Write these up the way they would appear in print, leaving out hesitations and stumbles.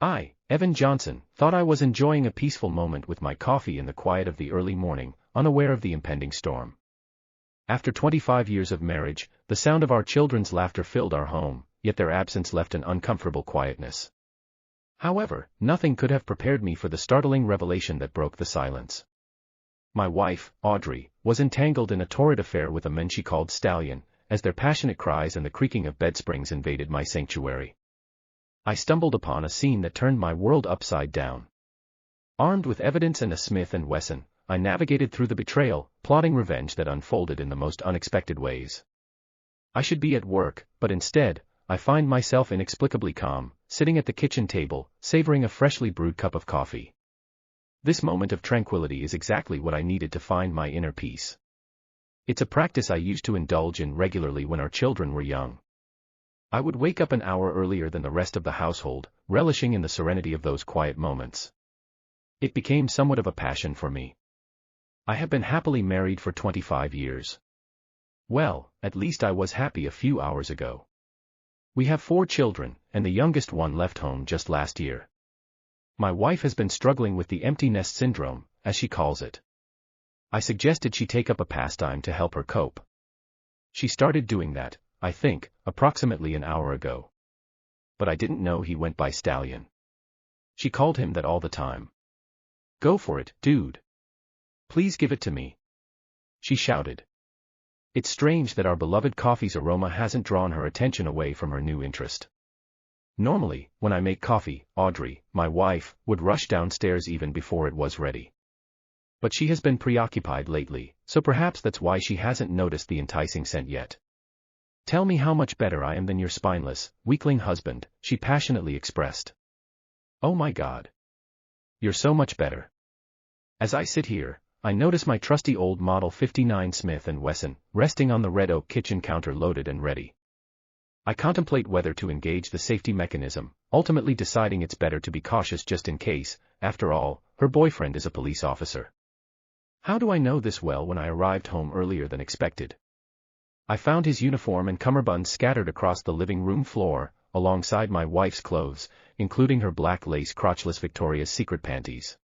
I, Evan Johnson, thought I was enjoying a peaceful moment with my coffee in the quiet of the early morning, unaware of the impending storm. After 25 years of marriage, the sound of our children's laughter filled our home, yet their absence left an uncomfortable quietness. However, nothing could have prepared me for the startling revelation that broke the silence. My wife, Audrey, was entangled in a torrid affair with a man she called Stallion, as their passionate cries and the creaking of bed springs invaded my sanctuary. I stumbled upon a scene that turned my world upside down. Armed with evidence and a Smith & Wesson, I navigated through the betrayal, plotting revenge that unfolded in the most unexpected ways. I should be at work, but instead, I find myself inexplicably calm, sitting at the kitchen table, savoring a freshly brewed cup of coffee. This moment of tranquility is exactly what I needed to find my inner peace. It's a practice I used to indulge in regularly when our children were young. I would wake up an hour earlier than the rest of the household, relishing in the serenity of those quiet moments. It became somewhat of a passion for me. I have been happily married for 25 years. Well, at least I was happy a few hours ago. We have 4 children, and the youngest one left home just last year. My wife has been struggling with the empty nest syndrome, as she calls it. I suggested she take up a pastime to help her cope. She started doing that, I think, approximately an hour ago. But I didn't know he went by Stallion. She called him that all the time. "Go for it, dude. Please give it to me," she shouted. It's strange that our beloved coffee's aroma hasn't drawn her attention away from her new interest. Normally, when I make coffee, Audrey, my wife, would rush downstairs even before it was ready. But she has been preoccupied lately, so perhaps that's why she hasn't noticed the enticing scent yet. "Tell me how much better I am than your spineless, weakling husband," she passionately expressed. "Oh my God. You're so much better." As I sit here, I notice my trusty old Model 59 Smith & Wesson, resting on the red oak kitchen counter loaded and ready. I contemplate whether to engage the safety mechanism, ultimately deciding it's better to be cautious just in case, after all, her boyfriend is a police officer. How do I know this well when I arrived home earlier than expected? I found his uniform and cummerbund scattered across the living room floor, alongside my wife's clothes, including her black lace crotchless Victoria's Secret panties.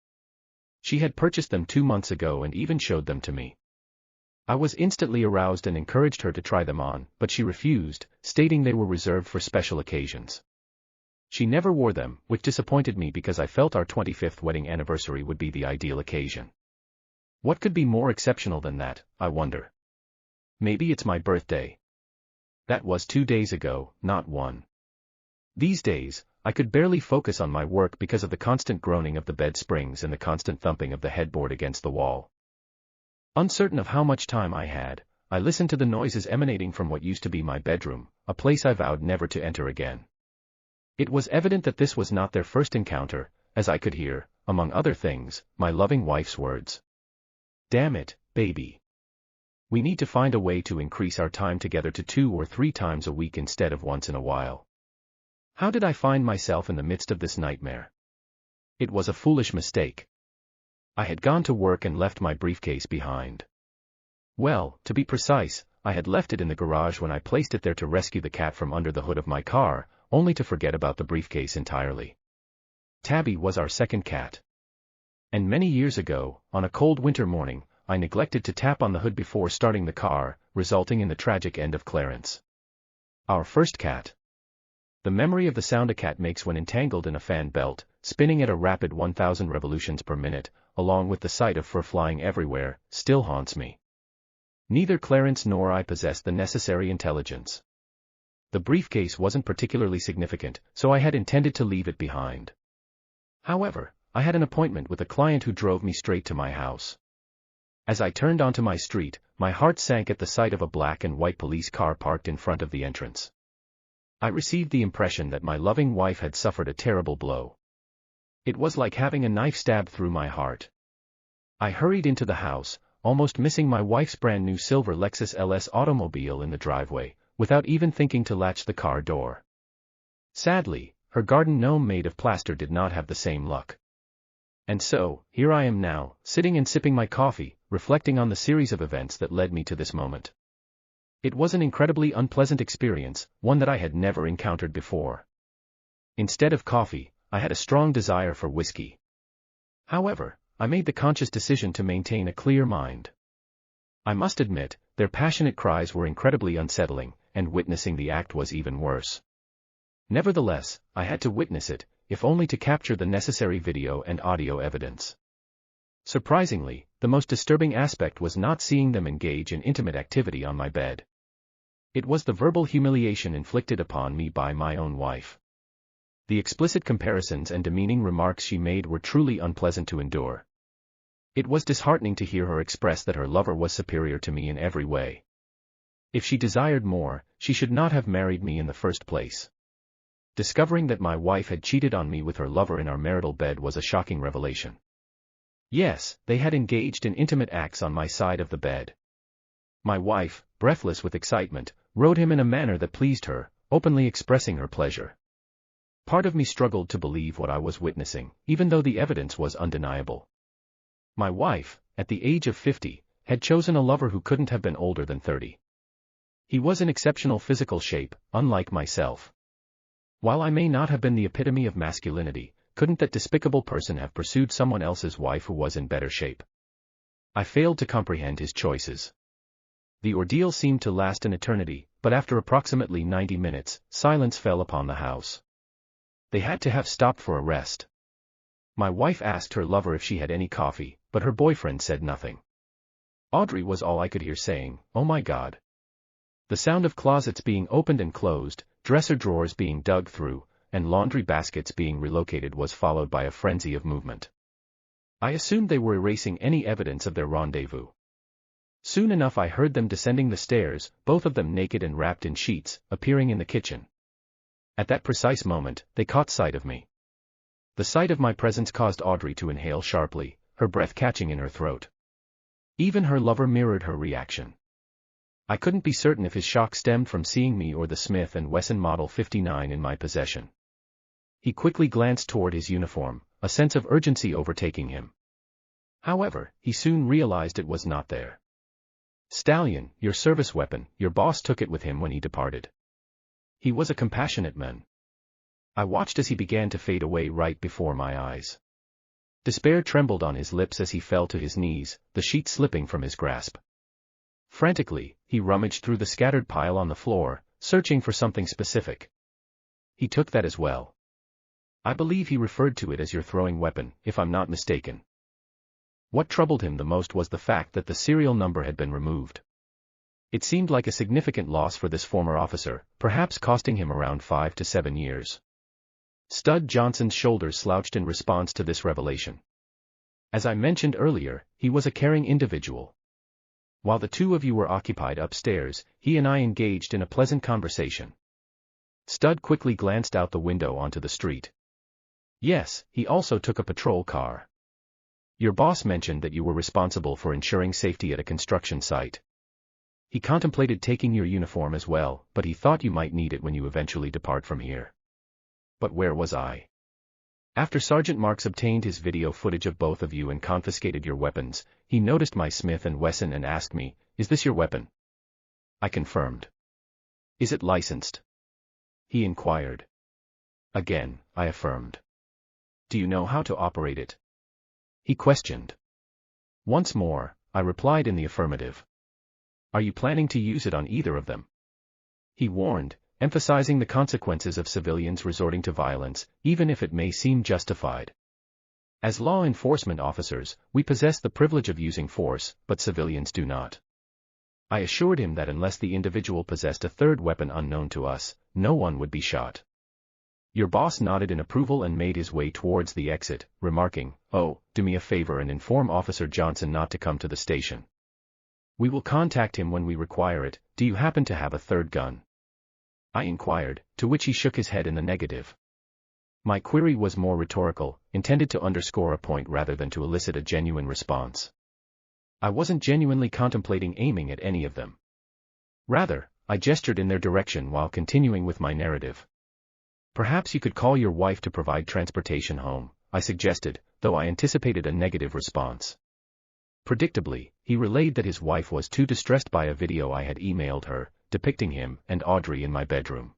She had purchased them 2 months ago and even showed them to me. I was instantly aroused and encouraged her to try them on, but she refused, stating they were reserved for special occasions. She never wore them, which disappointed me because I felt our 25th wedding anniversary would be the ideal occasion. What could be more exceptional than that, I wonder? Maybe it's my birthday. That was 2 days ago, not 1. These days, I could barely focus on my work because of the constant groaning of the bed springs and the constant thumping of the headboard against the wall. Uncertain of how much time I had, I listened to the noises emanating from what used to be my bedroom, a place I vowed never to enter again. It was evident that this was not their first encounter, as I could hear, among other things, my loving wife's words. "Damn it, baby. We need to find a way to increase our time together to 2 or 3 times a week instead of once in a while." How did I find myself in the midst of this nightmare? It was a foolish mistake. I had gone to work and left my briefcase behind. Well, to be precise, I had left it in the garage when I placed it there to rescue the cat from under the hood of my car, only to forget about the briefcase entirely. Tabby was our second cat. And many years ago, on a cold winter morning, I neglected to tap on the hood before starting the car, resulting in the tragic end of Clarence. Our first cat. The memory of the sound a cat makes when entangled in a fan belt, spinning at a rapid 1,000 revolutions per minute, along with the sight of fur flying everywhere, still haunts me. Neither Clarence nor I possessed the necessary intelligence. The briefcase wasn't particularly significant, so I had intended to leave it behind. However, I had an appointment with a client who drove me straight to my house. As I turned onto my street, my heart sank at the sight of a black and white police car parked in front of the entrance. I received the impression that my loving wife had suffered a terrible blow. It was like having a knife stabbed through my heart. I hurried into the house, almost missing my wife's brand new silver Lexus LS automobile in the driveway, without even thinking to latch the car door. Sadly, her garden gnome made of plaster did not have the same luck. And so, here I am now, sitting and sipping my coffee, reflecting on the series of events that led me to this moment. It was an incredibly unpleasant experience, one that I had never encountered before. Instead of coffee, I had a strong desire for whiskey. However, I made the conscious decision to maintain a clear mind. I must admit, their passionate cries were incredibly unsettling, and witnessing the act was even worse. Nevertheless, I had to witness it, if only to capture the necessary video and audio evidence. Surprisingly, the most disturbing aspect was not seeing them engage in intimate activity on my bed. It was the verbal humiliation inflicted upon me by my own wife. The explicit comparisons and demeaning remarks she made were truly unpleasant to endure. It was disheartening to hear her express that her lover was superior to me in every way. If she desired more, she should not have married me in the first place. Discovering that my wife had cheated on me with her lover in our marital bed was a shocking revelation. Yes, they had engaged in intimate acts on my side of the bed. My wife, breathless with excitement, rode him in a manner that pleased her, openly expressing her pleasure. Part of me struggled to believe what I was witnessing, even though the evidence was undeniable. My wife, at the age of 50, had chosen a lover who couldn't have been older than 30. He was in exceptional physical shape, unlike myself. While I may not have been the epitome of masculinity, couldn't that despicable person have pursued someone else's wife who was in better shape? I failed to comprehend his choices. The ordeal seemed to last an eternity, but after approximately 90 minutes, silence fell upon the house. They had to have stopped for a rest. My wife asked her lover if she had any coffee, but her boyfriend said nothing. Audrey was all I could hear saying, "Oh my God." The sound of closets being opened and closed, dresser drawers being dug through, and laundry baskets being relocated was followed by a frenzy of movement. I assumed they were erasing any evidence of their rendezvous. Soon enough I heard them descending the stairs, both of them naked and wrapped in sheets, appearing in the kitchen. At that precise moment, they caught sight of me. The sight of my presence caused Audrey to inhale sharply, her breath catching in her throat. Even her lover mirrored her reaction. I couldn't be certain if his shock stemmed from seeing me or the Smith & Wesson Model 59 in my possession. He quickly glanced toward his uniform, a sense of urgency overtaking him. However, he soon realized it was not there. "Stallion, your service weapon, your boss took it with him when he departed." He was a compassionate man. I watched as he began to fade away right before my eyes. Despair trembled on his lips as he fell to his knees, the sheet slipping from his grasp. Frantically, he rummaged through the scattered pile on the floor, searching for something specific. He took that as well. I believe he referred to it as your throwing weapon, if I'm not mistaken. What troubled him the most was the fact that the serial number had been removed. It seemed like a significant loss for this former officer, perhaps costing him around 5 to 7 years. Stud Johnson's shoulders slouched in response to this revelation. As I mentioned earlier, he was a caring individual. While the two of you were occupied upstairs, he and I engaged in a pleasant conversation. Stud quickly glanced out the window onto the street. Yes, he also took a patrol car. Your boss mentioned that you were responsible for ensuring safety at a construction site. He contemplated taking your uniform as well, but he thought you might need it when you eventually depart from here. But where was I? After Sergeant Marks obtained his video footage of both of you and confiscated your weapons, he noticed my Smith & Wesson and asked me, "Is this your weapon?" I confirmed. "Is it licensed?" he inquired. Again, I affirmed. "Do you know how to operate it?" he questioned. Once more, I replied in the affirmative. "Are you planning to use it on either of them?" he warned, emphasizing the consequences of civilians resorting to violence, even if it may seem justified. As law enforcement officers, we possess the privilege of using force, but civilians do not. I assured him that unless the individual possessed a third weapon unknown to us, no one would be shot. Your boss nodded in approval and made his way towards the exit, remarking, "Oh, do me a favor and inform Officer Johnson not to come to the station. We will contact him when we require it. Do you happen to have a third gun?" I inquired, to which he shook his head in the negative. My query was more rhetorical, intended to underscore a point rather than to elicit a genuine response. I wasn't genuinely contemplating aiming at any of them. Rather, I gestured in their direction while continuing with my narrative. "Perhaps you could call your wife to provide transportation home," I suggested, though I anticipated a negative response. Predictably, he relayed that his wife was too distressed by a video I had emailed her, depicting him and Audrey in my bedroom.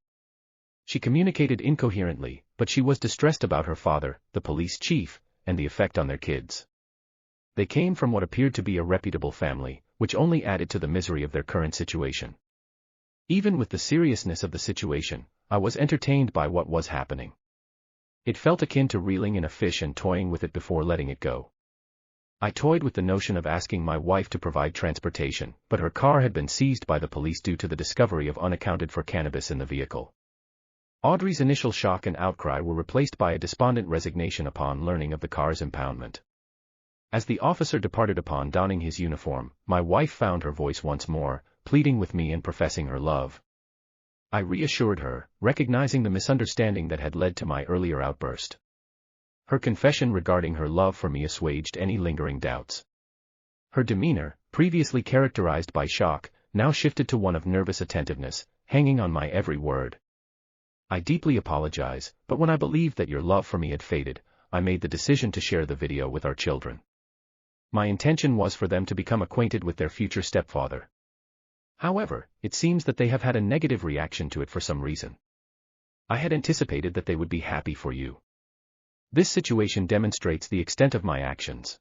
She communicated incoherently, but she was distressed about her father, the police chief, and the effect on their kids. They came from what appeared to be a reputable family, which only added to the misery of their current situation. Even with the seriousness of the situation, I was entertained by what was happening. It felt akin to reeling in a fish and toying with it before letting it go. I toyed with the notion of asking my wife to provide transportation, but her car had been seized by the police due to the discovery of unaccounted for cannabis in the vehicle. Audrey's initial shock and outcry were replaced by a despondent resignation upon learning of the car's impoundment. As the officer departed upon donning his uniform, my wife found her voice once more, pleading with me and professing her love. I reassured her, recognizing the misunderstanding that had led to my earlier outburst. Her confession regarding her love for me assuaged any lingering doubts. Her demeanor, previously characterized by shock, now shifted to one of nervous attentiveness, hanging on my every word. I deeply apologize, but when I believed that your love for me had faded, I made the decision to share the video with our children. My intention was for them to become acquainted with their future stepfather. However, it seems that they have had a negative reaction to it for some reason. I had anticipated that they would be happy for you. This situation demonstrates the extent of my actions.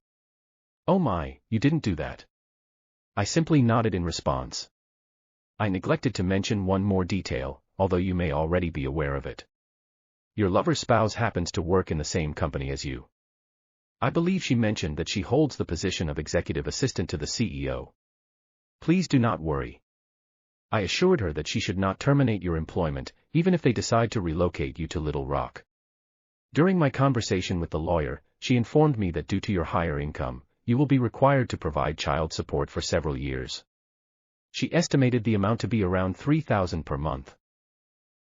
Oh my, you didn't do that. I simply nodded in response. I neglected to mention one more detail, although you may already be aware of it. Your lover's spouse happens to work in the same company as you. I believe she mentioned that she holds the position of executive assistant to the CEO. Please do not worry. I assured her that she should not terminate your employment, even if they decide to relocate you to Little Rock. During my conversation with the lawyer, she informed me that due to your higher income, you will be required to provide child support for several years. She estimated the amount to be around $3,000 per month.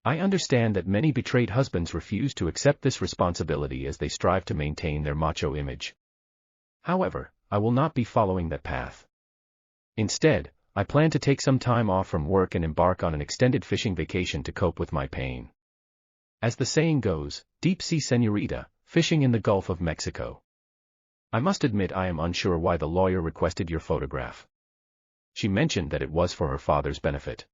I understand that many betrayed husbands refuse to accept this responsibility as they strive to maintain their macho image. However, I will not be following that path. Instead, I plan to take some time off from work and embark on an extended fishing vacation to cope with my pain. As the saying goes, deep sea señorita, fishing in the Gulf of Mexico. I must admit I am unsure why the lawyer requested your photograph. She mentioned that it was for her father's benefit.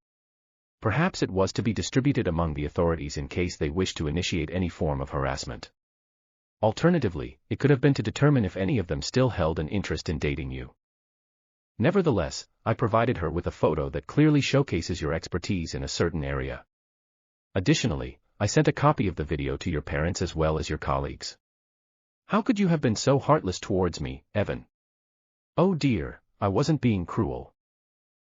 Perhaps it was to be distributed among the authorities in case they wished to initiate any form of harassment. Alternatively, it could have been to determine if any of them still held an interest in dating you. Nevertheless, I provided her with a photo that clearly showcases your expertise in a certain area. Additionally, I sent a copy of the video to your parents as well as your colleagues. How could you have been so heartless towards me, Evan? Oh dear, I wasn't being cruel.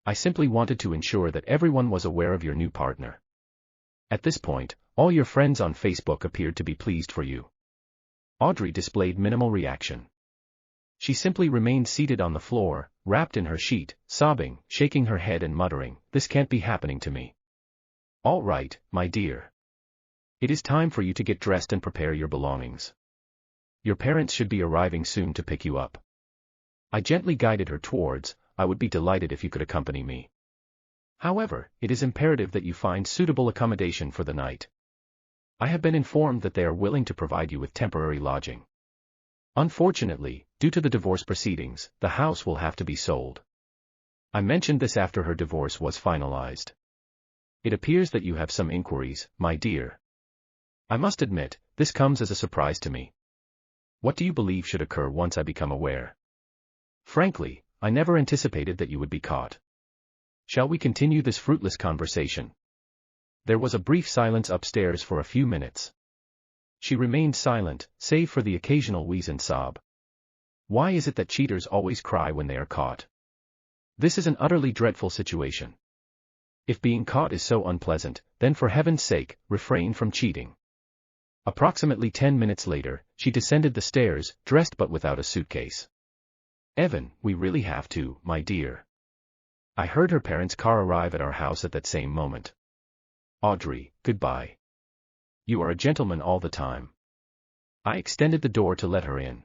I simply wanted to ensure that everyone was aware of your new partner. At this point, all your friends on Facebook appeared to be pleased for you. Audrey displayed minimal reaction. She simply remained seated on the floor, wrapped in her sheet, sobbing, shaking her head and muttering, "This can't be happening to me." All right, my dear. It is time for you to get dressed and prepare your belongings. Your parents should be arriving soon to pick you up. I gently guided her towards, "I would be delighted if you could accompany me. However, it is imperative that you find suitable accommodation for the night. I have been informed that they are willing to provide you with temporary lodging. Unfortunately, due to the divorce proceedings, the house will have to be sold." I mentioned this after her divorce was finalized. It appears that you have some inquiries, my dear. I must admit, this comes as a surprise to me. What do you believe should occur once I become aware? Frankly, I never anticipated that you would be caught. Shall we continue this fruitless conversation? There was a brief silence upstairs for a few minutes. She remained silent, save for the occasional wheeze and sob. Why is it that cheaters always cry when they are caught? This is an utterly dreadful situation. If being caught is so unpleasant, then for heaven's sake, refrain from cheating. Approximately 10 minutes later, she descended the stairs, dressed but without a suitcase. Evan, we really have to, my dear. I heard her parents' car arrive at our house at that same moment. Audrey, goodbye. You are a gentleman all the time. I extended the door to let her in.